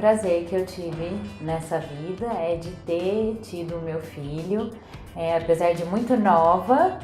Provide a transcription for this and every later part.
prazer que eu tive nessa vida é de ter tido o meu filho. Apesar de muito nova,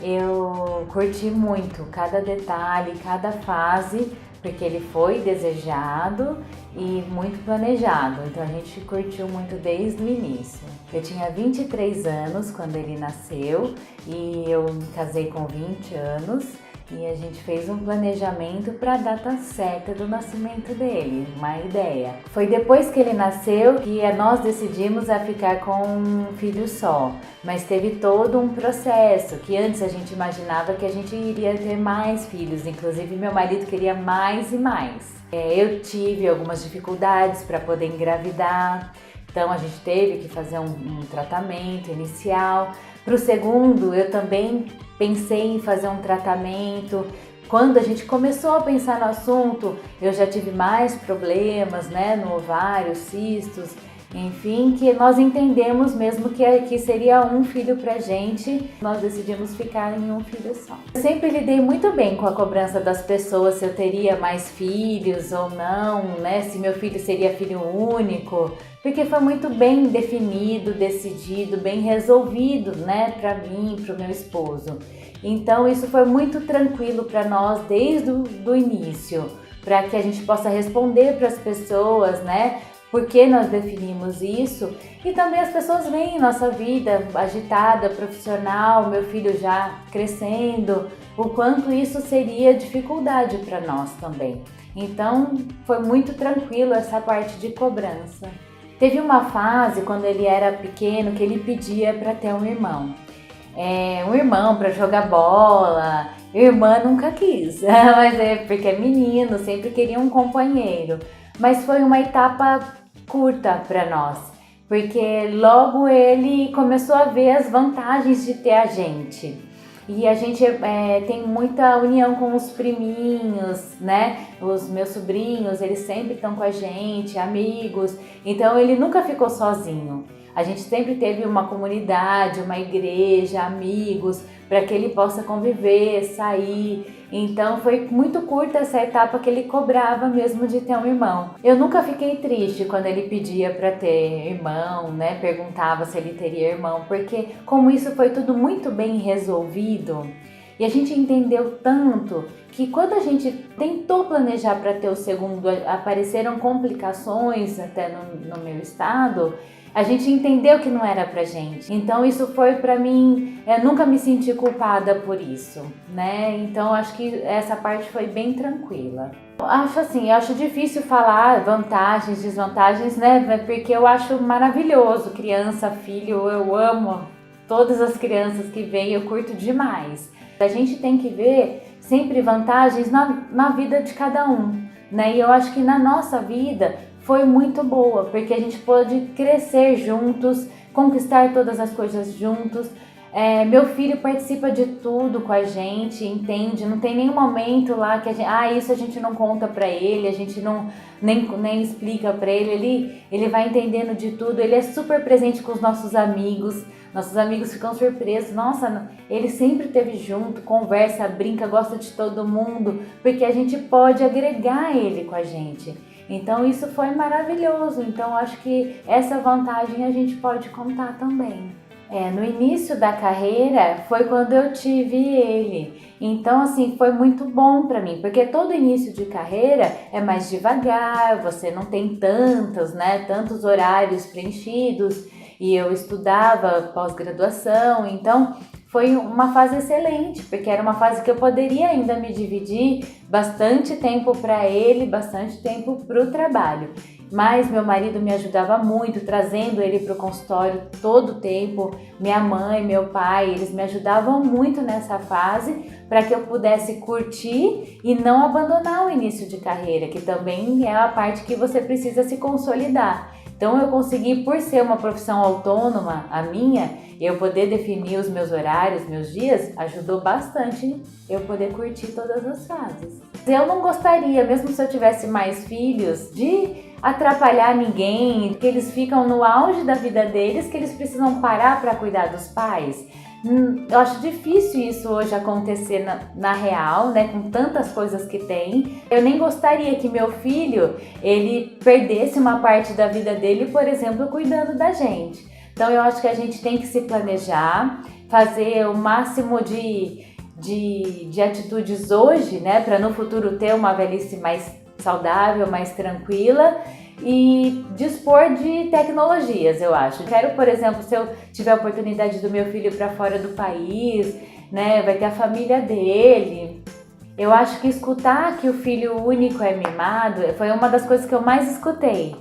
eu curti muito cada detalhe, cada fase, porque ele foi desejado e muito planejado, então a gente curtiu muito desde o início. Eu tinha 23 anos quando ele nasceu e eu me casei com 20 anos e a gente fez um planejamento para a data certa do nascimento dele, uma ideia. Foi depois que ele nasceu que nós decidimos a ficar com um filho só, mas teve todo um processo, que antes a gente imaginava que a gente iria ter mais filhos, inclusive meu marido queria mais e mais. Eu tive algumas dificuldades para poder engravidar, então a gente teve que fazer um tratamento inicial. Para o segundo, eu também pensei em fazer um tratamento. Quando a gente começou a pensar no assunto, eu já tive mais problemas, né, no ovário, cistos, enfim, que nós entendemos mesmo que seria um filho pra gente, nós decidimos ficar em um filho só. Eu sempre lidei muito bem com a cobrança das pessoas se eu teria mais filhos ou não, né, se meu filho seria filho único, porque foi muito bem definido, decidido, bem resolvido, né, pra mim, pro meu esposo. Então isso foi muito tranquilo para nós desde o início, para que a gente possa responder para as pessoas, né, por que nós definimos isso, e também as pessoas veem nossa vida agitada, profissional, meu filho já crescendo, o quanto isso seria dificuldade para nós também. Então foi muito tranquilo essa parte de cobrança. Teve uma fase quando ele era pequeno que ele pedia para ter um irmão. Um irmão para jogar bola, irmã nunca quis, mas porque é menino, sempre queria um companheiro. Mas foi uma etapa curta para nós, porque logo ele começou a ver as vantagens de ter a gente. E a gente tem muita união com os priminhos, né? Os meus sobrinhos, eles sempre estão com a gente, amigos. Então ele nunca ficou sozinho. A gente sempre teve uma comunidade, uma igreja, amigos, para que ele possa conviver, sair. Então foi muito curta essa etapa que ele cobrava mesmo de ter um irmão. Eu nunca fiquei triste quando ele pedia para ter irmão, né? Perguntava se ele teria irmão, porque como isso foi tudo muito bem resolvido, e a gente entendeu tanto que quando a gente tentou planejar para ter o segundo, apareceram complicações até no meu estado, a gente entendeu que não era pra gente. Então isso foi pra mim, eu nunca me senti culpada por isso, né? Então acho que essa parte foi bem tranquila. Eu acho difícil falar vantagens, desvantagens, né? Porque eu acho maravilhoso, criança, filho, eu amo todas as crianças que vêm, eu curto demais. A gente tem que ver sempre vantagens na vida de cada um, né? E eu acho que na nossa vida foi muito boa, porque a gente pôde crescer juntos, conquistar todas as coisas juntos. Meu filho participa de tudo com a gente, entende? Não tem nenhum momento lá que a gente, isso a gente não conta pra ele, a gente nem explica pra ele. Ele vai entendendo de tudo, ele é super presente com os nossos amigos ficam surpresos, nossa, ele sempre esteve junto, conversa, brinca, gosta de todo mundo, porque a gente pode agregar ele com a gente. Então isso foi maravilhoso, então acho que essa vantagem a gente pode contar também. No início da carreira foi quando eu tive ele, então assim foi muito bom para mim, porque todo início de carreira é mais devagar, você não tem tantos horários preenchidos, e eu estudava pós-graduação, então foi uma fase excelente, porque era uma fase que eu poderia ainda me dividir bastante tempo para ele, bastante tempo para o trabalho. Mas meu marido me ajudava muito, trazendo ele para o consultório todo o tempo. Minha mãe, meu pai, eles me ajudavam muito nessa fase para que eu pudesse curtir e não abandonar o início de carreira, que também é a parte que você precisa se consolidar. Então eu consegui, por ser uma profissão autônoma, a minha, eu poder definir os meus horários, meus dias, ajudou bastante eu poder curtir todas as fases. Eu não gostaria, mesmo se eu tivesse mais filhos, de atrapalhar ninguém, que eles ficam no auge da vida deles, que eles precisam parar para cuidar dos pais. Eu acho difícil isso hoje acontecer na real, né, com tantas coisas que tem. Eu nem gostaria que meu filho, ele perdesse uma parte da vida dele, por exemplo, cuidando da gente. Então eu acho que a gente tem que se planejar, fazer o máximo de atitudes hoje, né, para no futuro ter uma velhice mais saudável, mais tranquila e dispor de tecnologias, eu acho. Quero, por exemplo, se eu tiver a oportunidade do meu filho para fora do país, né, vai ter a família dele. Eu acho que escutar que o filho único é mimado foi uma das coisas que eu mais escutei.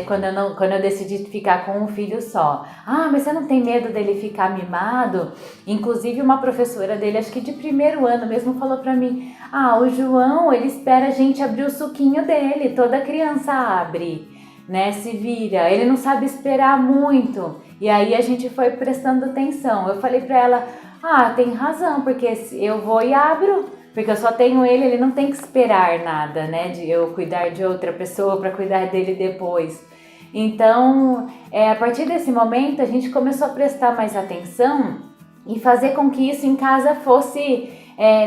Quando eu decidi ficar com um filho só. Ah, mas você não tem medo dele ficar mimado? Inclusive uma professora dele, acho que de primeiro ano mesmo, falou pra mim: ah, o João, ele espera a gente abrir o suquinho dele, toda criança abre, né, se vira, ele não sabe esperar muito. E aí a gente foi prestando atenção. Eu falei pra ela: ah, tem razão, porque eu vou e abro. Porque eu só tenho ele não tem que esperar nada, né? De eu cuidar de outra pessoa para cuidar dele depois. Então, a partir desse momento, a gente começou a prestar mais atenção e fazer com que isso em casa fosse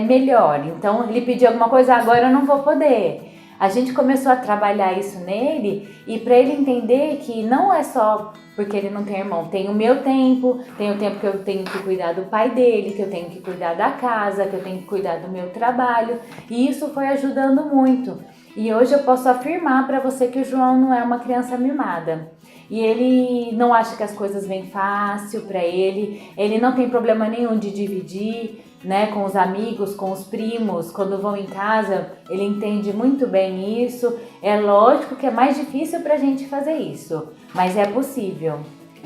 melhor. Então, ele pediu alguma coisa, agora eu não vou poder. A gente começou a trabalhar isso nele e para ele entender que não é só porque ele não tem irmão, tem o meu tempo, tem o tempo que eu tenho que cuidar do pai dele, que eu tenho que cuidar da casa, que eu tenho que cuidar do meu trabalho, e isso foi ajudando muito. E hoje eu posso afirmar para você que o João não é uma criança mimada. E ele não acha que as coisas vêm fácil para ele não tem problema nenhum de dividir, né, com os amigos, com os primos, quando vão em casa, ele entende muito bem isso. É lógico que é mais difícil pra gente fazer isso, mas é possível.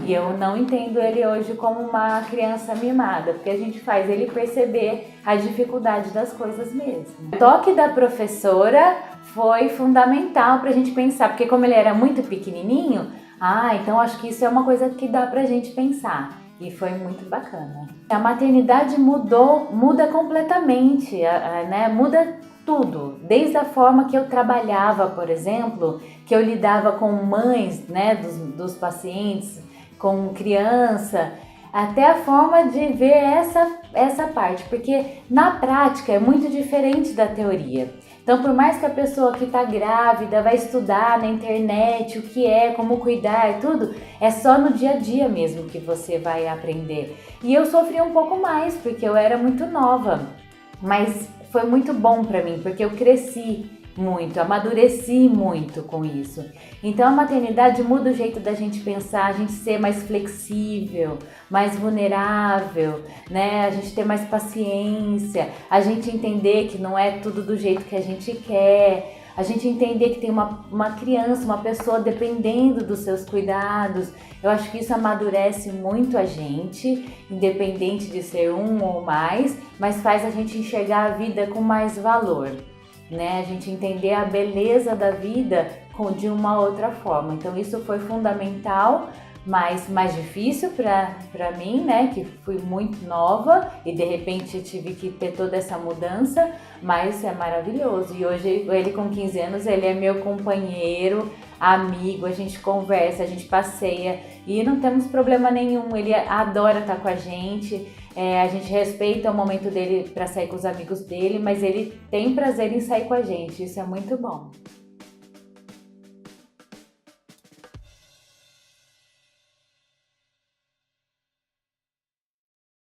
E eu não entendo ele hoje como uma criança mimada, porque a gente faz ele perceber a dificuldade das coisas mesmo. O toque da professora foi fundamental pra gente pensar, porque como ele era muito pequenininho, então acho que isso é uma coisa que dá pra gente pensar. E foi muito bacana. A maternidade muda completamente, né? Muda tudo. Desde a forma que eu trabalhava, por exemplo, que eu lidava com mães, né, dos pacientes, com criança, até a forma de ver essa parte, porque na prática é muito diferente da teoria. Então, por mais que a pessoa que está grávida vai estudar na internet o que como cuidar e tudo, é só no dia a dia mesmo que você vai aprender. E eu sofri um pouco mais, porque eu era muito nova, mas foi muito bom para mim, porque eu cresci muito, amadureci muito com isso. Então a maternidade muda o jeito da gente pensar, a gente ser mais flexível, mais vulnerável, né? A gente ter mais paciência, a gente entender que não é tudo do jeito que a gente quer, a gente entender que tem uma criança, uma pessoa dependendo dos seus cuidados. Eu acho que isso amadurece muito a gente, independente de ser um ou mais, mas faz a gente enxergar a vida com mais valor, né? A gente entender a beleza da vida de uma outra forma. Então isso foi fundamental, mas mais difícil para mim, né, que fui muito nova e de repente tive que ter toda essa mudança, mas é maravilhoso. E hoje ele com 15 anos, ele é meu companheiro, amigo, a gente conversa, a gente passeia e não temos problema nenhum, ele adora estar com a gente. A gente respeita o momento dele para sair com os amigos dele, mas ele tem prazer em sair com a gente, isso é muito bom.